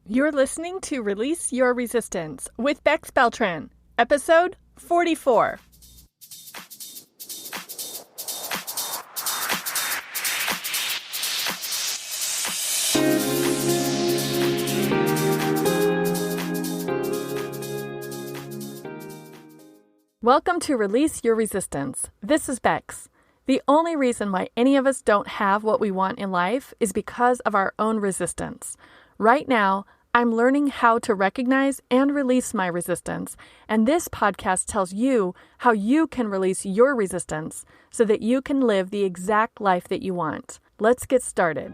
You're listening to Release Your Resistance with Bex Beltran, episode 44. Welcome to Release Your Resistance. This is Bex. The only reason why any of us don't have what we want in life is because of our own resistance. Right now, I'm learning how to recognize and release my resistance, and this podcast tells you how you can release your resistance so that you can live the exact life that you want. Let's get started.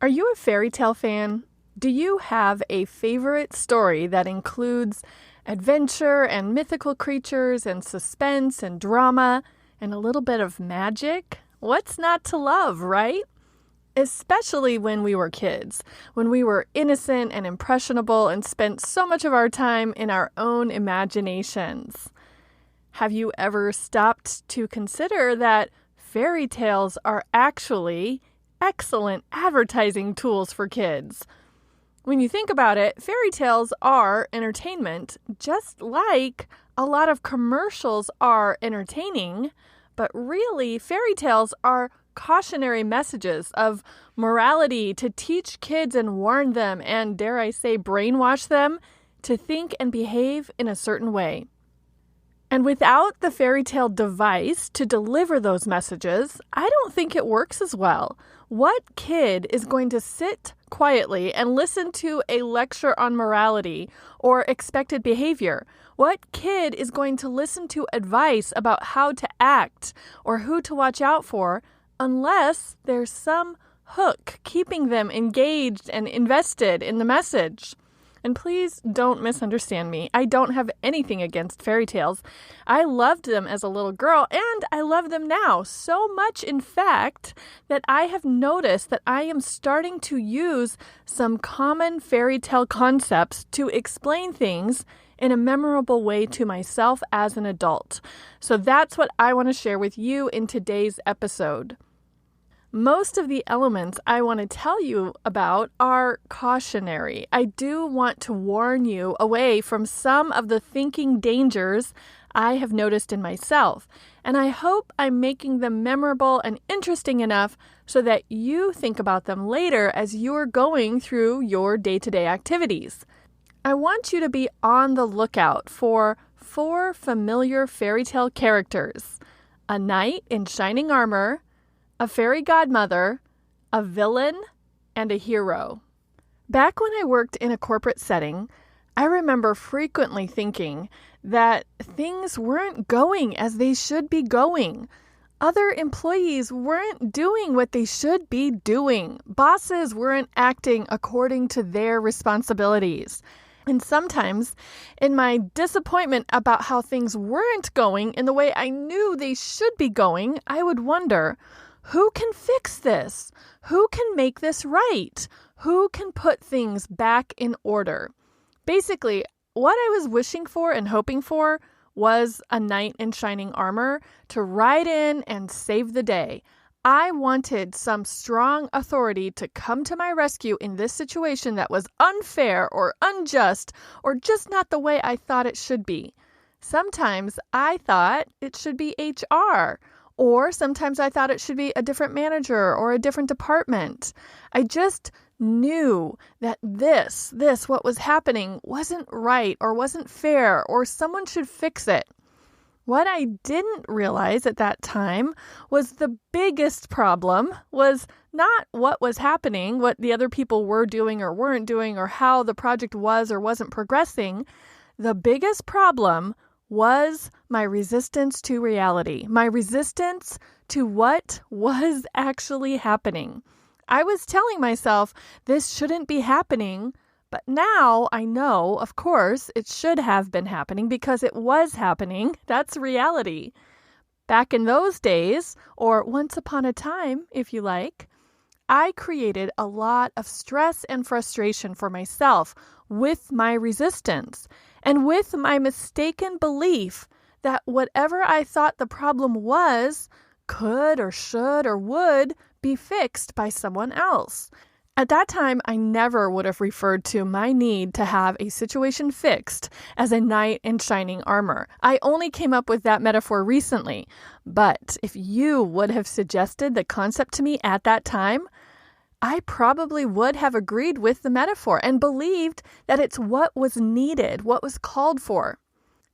Are you a fairy tale fan? Do you have a favorite story that includes adventure and mythical creatures and suspense and drama and a little bit of magic? What's not to love, right? Especially when we were kids, when we were innocent and impressionable and spent so much of our time in our own imaginations. Have you ever stopped to consider that fairy tales are actually excellent advertising tools for kids? When you think about it, fairy tales are entertainment, just like a lot of commercials are entertaining, but really fairy tales are cautionary messages of morality to teach kids and warn them and, dare I say, brainwash them to think and behave in a certain way. And without the fairy tale device to deliver those messages, I don't think it works as well. What kid is going to sit quietly and listen to a lecture on morality or expected behavior? What kid is going to listen to advice about how to act or who to watch out for unless there's some hook keeping them engaged and invested in the message? And please don't misunderstand me. I don't have anything against fairy tales. I loved them as a little girl, and I love them now. So much, in fact, that I have noticed that I am starting to use some common fairy tale concepts to explain things in a memorable way to myself as an adult. So that's what I want to share with you in today's episode. Most of the elements I want to tell you about are cautionary. I do want to warn you away from some of the thinking dangers I have noticed in myself, and I hope I'm making them memorable and interesting enough so that you think about them later as you're going through your day-to-day activities. I want you to be on the lookout for 4 familiar fairy tale characters: a knight in shining armor, a fairy godmother, a villain, and a hero. Back when I worked in a corporate setting, I remember frequently thinking that things weren't going as they should be going. Other employees weren't doing what they should be doing. Bosses weren't acting according to their responsibilities. And sometimes, in my disappointment about how things weren't going in the way I knew they should be going, I would wonder, who can fix this? Who can make this right? Who can put things back in order? Basically, what I was wishing for and hoping for was a knight in shining armor to ride in and save the day. I wanted some strong authority to come to my rescue in this situation that was unfair or unjust or just not the way I thought it should be. Sometimes I thought it should be HR. Or sometimes I thought it should be a different manager or a different department. I just knew that this, what was happening, wasn't right or wasn't fair or someone should fix it. What I didn't realize at that time was the biggest problem was not what was happening, what the other people were doing or weren't doing, or how the project was or wasn't progressing. The biggest problem was my resistance to reality, my resistance to what was actually happening. I was telling myself this shouldn't be happening, but now I know, of course, it should have been happening because it was happening. That's reality. Back in those days, or once upon a time, if you like, I created a lot of stress and frustration for myself with my resistance and with my mistaken belief that whatever I thought the problem was could or should or would be fixed by someone else. At that time, I never would have referred to my need to have a situation fixed as a knight in shining armor. I only came up with that metaphor recently. But if you would have suggested the concept to me at that time, I probably would have agreed with the metaphor and believed that it's what was needed, what was called for.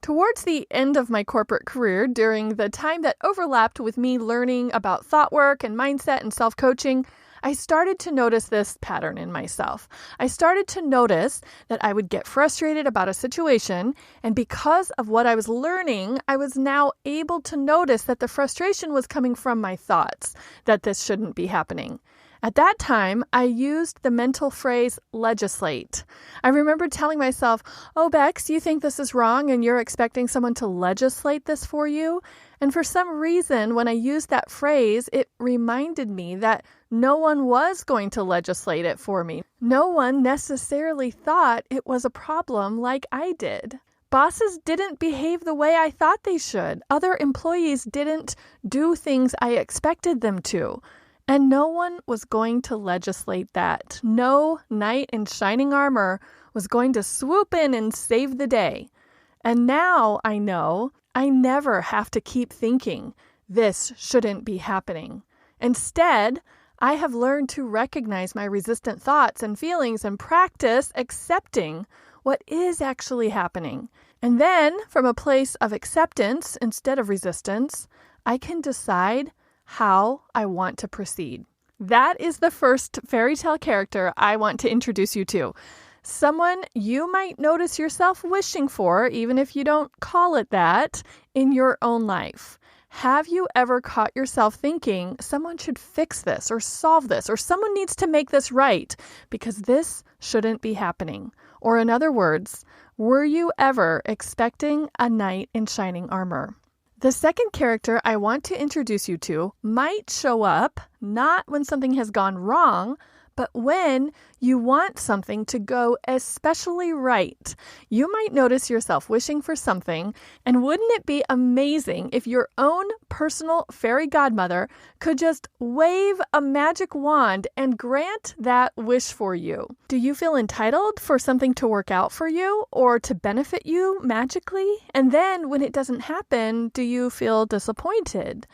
Towards the end of my corporate career, during the time that overlapped with me learning about thought work and mindset and self-coaching, I started to notice this pattern in myself. I started to notice that I would get frustrated about a situation, and because of what I was learning, I was now able to notice that the frustration was coming from my thoughts, that this shouldn't be happening. At that time, I used the mental phrase legislate. I remember telling myself, "Oh, Bex, you think this is wrong and you're expecting someone to legislate this for you?" And for some reason, when I used that phrase, it reminded me that no one was going to legislate it for me. No one necessarily thought it was a problem like I did. Bosses didn't behave the way I thought they should. Other employees didn't do things I expected them to. And no one was going to legislate that. No knight in shining armor was going to swoop in and save the day. And now I know I never have to keep thinking, this shouldn't be happening. Instead, I have learned to recognize my resistant thoughts and feelings and practice accepting what is actually happening. And then, from a place of acceptance instead of resistance, I can decide how I want to proceed. That is the first fairy tale character I want to introduce you to. Someone you might notice yourself wishing for, even if you don't call it that, in your own life. Have you ever caught yourself thinking, someone should fix this or solve this, or someone needs to make this right because this shouldn't be happening? Or in other words, were you ever expecting a knight in shining armor? The second character I want to introduce you to might show up not when something has gone wrong, but when you want something to go especially right. You might notice yourself wishing for something, and wouldn't it be amazing if your own personal fairy godmother could just wave a magic wand and grant that wish for you? Do you feel entitled for something to work out for you or to benefit you magically? And then when it doesn't happen, do you feel disappointed?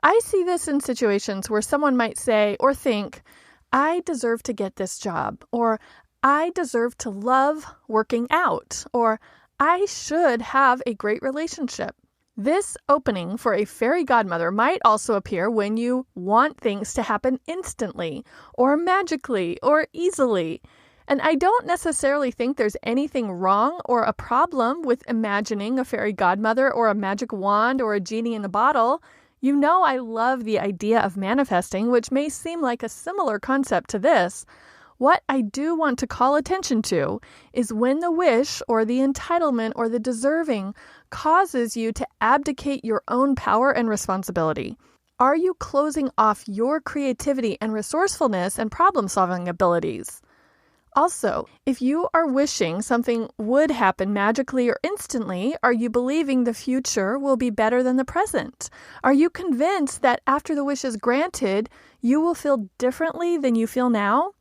I see this in situations where someone might say or think, I deserve to get this job, or I deserve to love working out, or I should have a great relationship. This opening for a fairy godmother might also appear when you want things to happen instantly, or magically, or easily. And I don't necessarily think there's anything wrong or a problem with imagining a fairy godmother or a magic wand or a genie in a bottle. You know I love the idea of manifesting, which may seem like a similar concept to this. What I do want to call attention to is when the wish or the entitlement or the deserving causes you to abdicate your own power and responsibility. Are you closing off your creativity and resourcefulness and problem-solving abilities? Also, if you are wishing something would happen magically or instantly, are you believing the future will be better than the present? Are you convinced that after the wish is granted, you will feel differently than you feel now?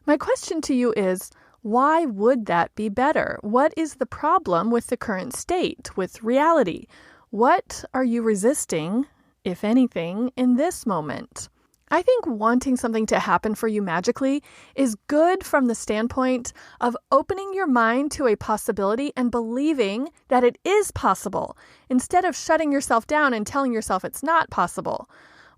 My question to you is, why would that be better? What is the problem with the current state, with reality? What are you resisting, if anything, in this moment? I think wanting something to happen for you magically is good from the standpoint of opening your mind to a possibility and believing that it is possible, instead of shutting yourself down and telling yourself it's not possible.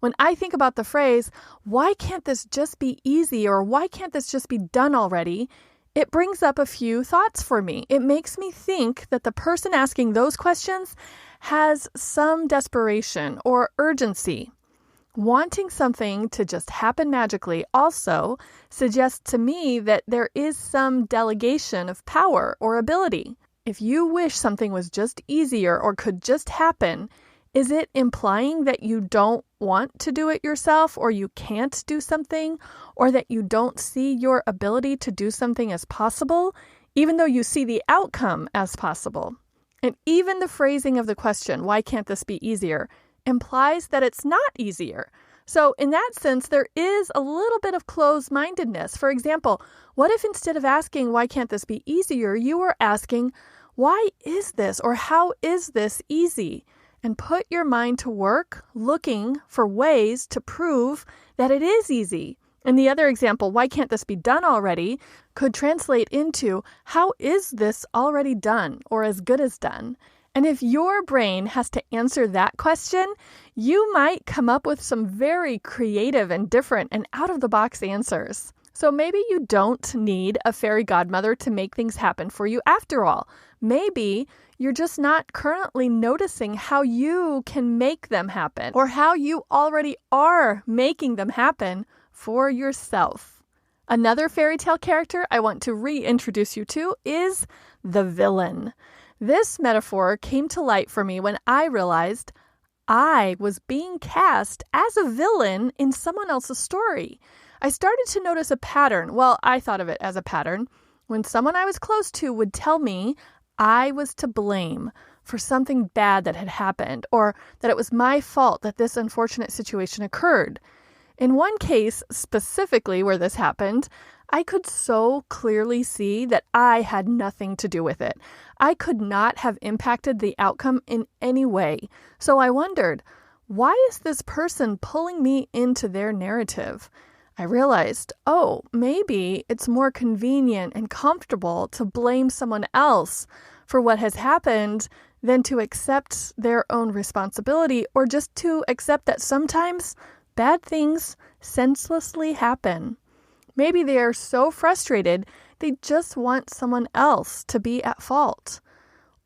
When I think about the phrase, why can't this just be easy, or why can't this just be done already, it brings up a few thoughts for me. It makes me think that the person asking those questions has some desperation or urgency. Wanting something to just happen magically also suggests to me that there is some delegation of power or ability. If you wish something was just easier or could just happen, is it implying that you don't want to do it yourself, or you can't do something, or that you don't see your ability to do something as possible, even though you see the outcome as possible? And even the phrasing of the question, why can't this be easier, implies that it's not easier. So in that sense, there is a little bit of closed-mindedness. For example, what if instead of asking, why can't this be easier, you were asking, why is this or how is this easy? And put your mind to work looking for ways to prove that it is easy. And the other example, why can't this be done already, could translate into, how is this already done or as good as done? And if your brain has to answer that question, you might come up with some very creative and different and out-of-the-box answers. So maybe you don't need a fairy godmother to make things happen for you after all. Maybe you're just not currently noticing how you can make them happen or how you already are making them happen for yourself. Another fairy tale character I want to reintroduce you to is the villain. This metaphor came to light for me when I realized I was being cast as a villain in someone else's story. I started to notice a pattern. Well, I thought of it as a pattern. When someone I was close to would tell me I was to blame for something bad that had happened, or that it was my fault that this unfortunate situation occurred. In one case, specifically where this happened, I could so clearly see that I had nothing to do with it. I could not have impacted the outcome in any way. So I wondered, why is this person pulling me into their narrative? I realized, maybe it's more convenient and comfortable to blame someone else for what has happened than to accept their own responsibility, or just to accept that sometimes bad things senselessly happen. Maybe they are so frustrated they just want someone else to be at fault.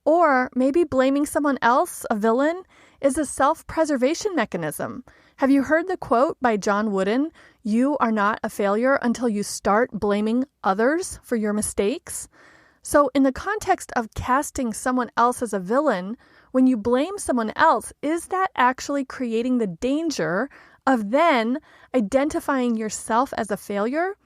Or maybe blaming someone else, a villain, is a self-preservation mechanism. Have you heard the quote by John Wooden, "You are not a failure until you start blaming others for your mistakes"? So in the context of casting someone else as a villain, when you blame someone else, is that actually creating the danger of then identifying yourself as a failure?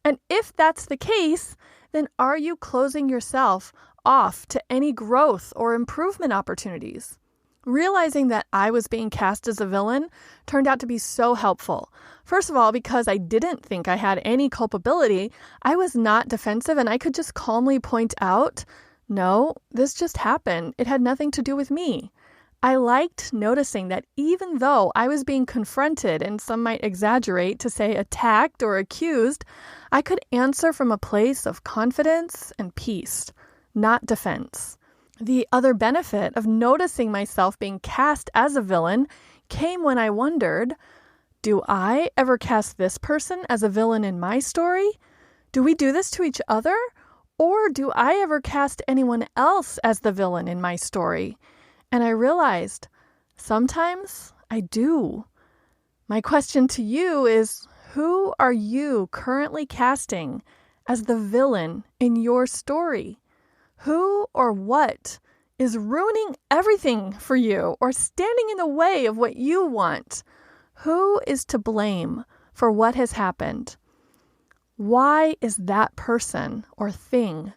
And if that's the case, then are you closing yourself off to any growth or improvement opportunities? Realizing that I was being cast as a villain turned out to be so helpful. First of all, because I didn't think I had any culpability, I was not defensive and I could just calmly point out, no, this just happened. It had nothing to do with me. I liked noticing that even though I was being confronted, and some might exaggerate to say attacked or accused, I could answer from a place of confidence and peace, not defense. The other benefit of noticing myself being cast as a villain came when I wondered, do I ever cast this person as a villain in my story? Do we do this to each other? Or do I ever cast anyone else as the villain in my story? And I realized, sometimes I do. My question to you is, who are you currently casting as the villain in your story? Who or what is ruining everything for you or standing in the way of what you want? Who is to blame for what has happened? Why is that person or thing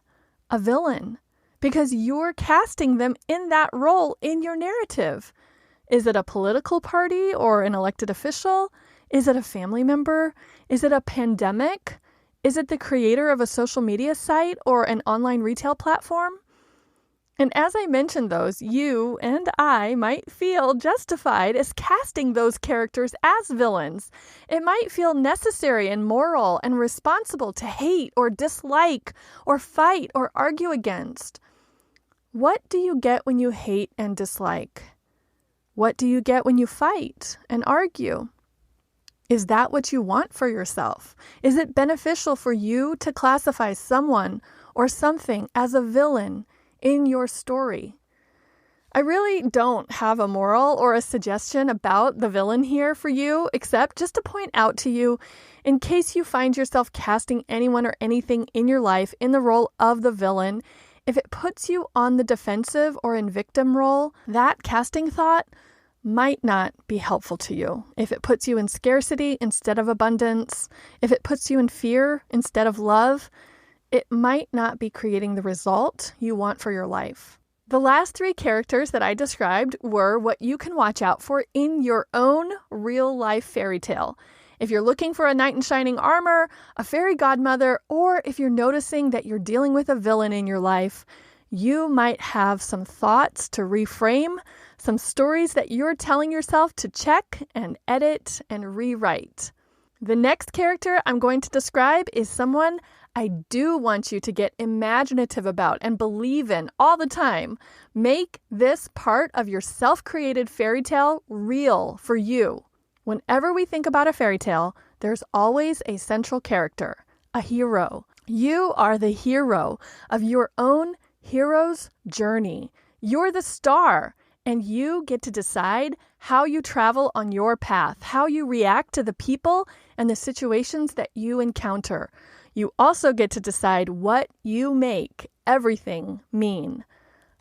a villain? Because you're casting them in that role in your narrative. Is it a political party or an elected official? Is it a family member? Is it a pandemic? Is it the creator of a social media site or an online retail platform? And as I mentioned those, you and I might feel justified as casting those characters as villains. It might feel necessary and moral and responsible to hate or dislike or fight or argue against. What do you get when you hate and dislike? What do you get when you fight and argue? Is that what you want for yourself? Is it beneficial for you to classify someone or something as a villain in your story? I really don't have a moral or a suggestion about the villain here for you, except just to point out to you, in case you find yourself casting anyone or anything in your life in the role of the villain, if it puts you on the defensive or in victim role, that casting thought might not be helpful to you. If it puts you in scarcity instead of abundance, if it puts you in fear instead of love, it might not be creating the result you want for your life. The last three characters that I described were what you can watch out for in your own real-life fairy tale. If you're looking for a knight in shining armor, a fairy godmother, or if you're noticing that you're dealing with a villain in your life, you might have some thoughts to reframe, some stories that you're telling yourself to check and edit and rewrite. The next character I'm going to describe is someone I do want you to get imaginative about and believe in all the time. Make this part of your self-created fairy tale real for you. Whenever we think about a fairy tale, there's always a central character, a hero. You are the hero of your own hero's journey. You're the star, and you get to decide how you travel on your path, how you react to the people and the situations that you encounter. You also get to decide what you make everything mean.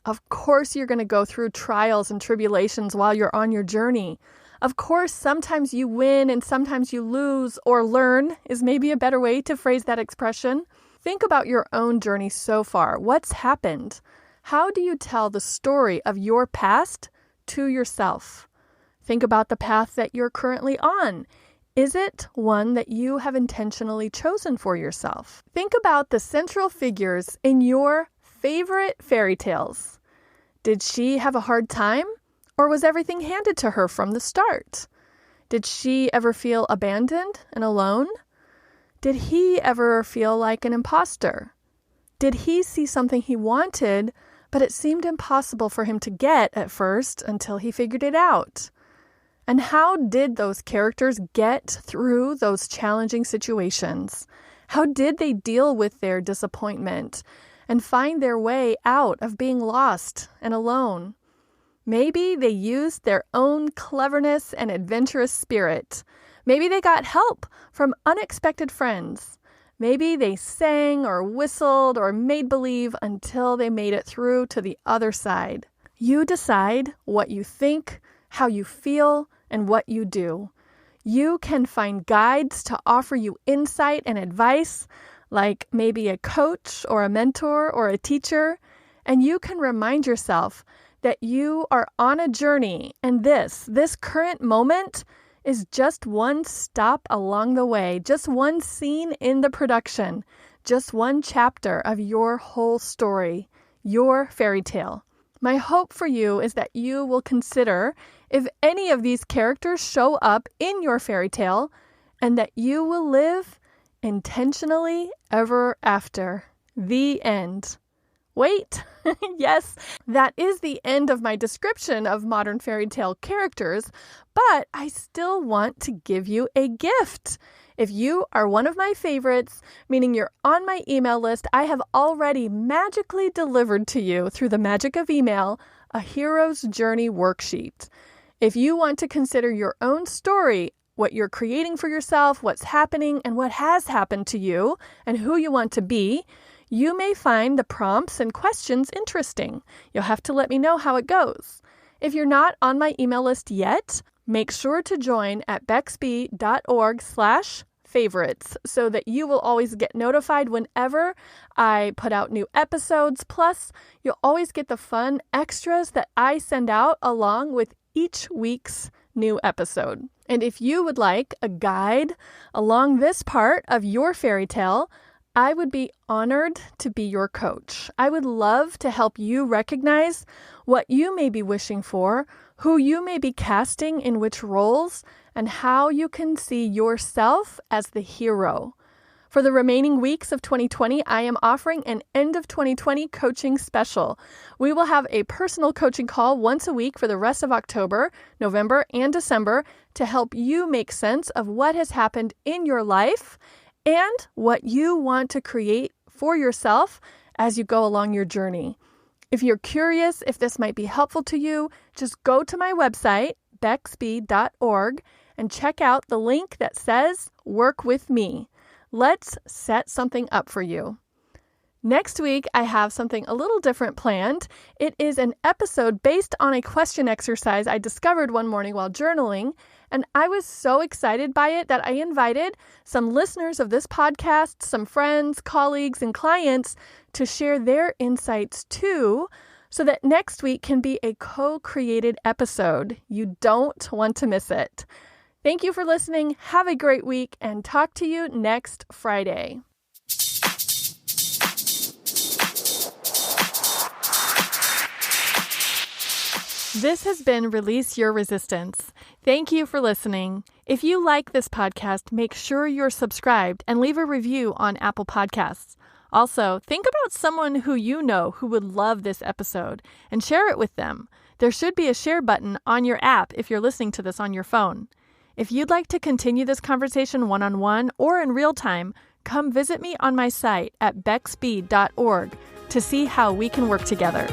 Of course, you're going to go through trials and tribulations while you're on your journey. Of course, sometimes you win and sometimes you lose, or learn is maybe a better way to phrase that expression. Think about your own journey so far. What's happened? How do you tell the story of your past to yourself? Think about the path that you're currently on. Is it one that you have intentionally chosen for yourself? Think about the central figures in your favorite fairy tales. Did she have a hard time, or was everything handed to her from the start? Did she ever feel abandoned and alone? Did he ever feel like an imposter? Did he see something he wanted, but it seemed impossible for him to get at first until he figured it out? And how did those characters get through those challenging situations? How did they deal with their disappointment and find their way out of being lost and alone? Maybe they used their own cleverness and adventurous spirit. Maybe they got help from unexpected friends. Maybe they sang or whistled or made believe until they made it through to the other side. You decide what you think, how you feel, and what you do. You can find guides to offer you insight and advice, like maybe a coach or a mentor or a teacher, and you can remind yourself that you are on a journey, and this current moment is just one stop along the way, just one scene in the production, just one chapter of your whole story, your fairy tale. My hope for you is that you will consider if any of these characters show up in your fairy tale, and that you will live intentionally ever after. The end. Wait, yes, that is the end of my description of modern fairy tale characters, but I still want to give you a gift. If you are one of my favorites, meaning you're on my email list, I have already magically delivered to you through the magic of email a hero's journey worksheet. If you want to consider your own story, what you're creating for yourself, what's happening, and what has happened to you, and who you want to be, you may find the prompts and questions interesting. You'll have to let me know how it goes. If you're not on my email list yet, make sure to join at bexby.org/favorites so that you will always get notified whenever I put out new episodes. Plus, you'll always get the fun extras that I send out along with each week's new episode. And if you would like a guide along this part of your fairy tale, I would be honored to be your coach. I would love to help you recognize what you may be wishing for, who you may be casting in which roles, and how you can see yourself as the hero. For the remaining weeks of 2020, I am offering an end of 2020 coaching special. We will have a personal coaching call once a week for the rest of October, November, and December to help you make sense of what has happened in your life and what you want to create for yourself as you go along your journey. If you're curious if this might be helpful to you, just go to my website, bexby.org, and check out the link that says Work With Me. Let's set something up for you. Next week, I have something a little different planned. It is an episode based on a question exercise I discovered one morning while journaling, and I was so excited by it that I invited some listeners of this podcast, some friends, colleagues, and clients to share their insights too, so that next week can be a co-created episode. You don't want to miss it. Thank you for listening. Have a great week and talk to you next Friday. This has been Release Your Resistance. Thank you for listening. If you like this podcast, make sure you're subscribed and leave a review on Apple Podcasts. Also, think about someone who you know who would love this episode and share it with them. There should be a share button on your app if you're listening to this on your phone. If you'd like to continue this conversation one-on-one or in real time, come visit me on my site at bexb.org to see how we can work together.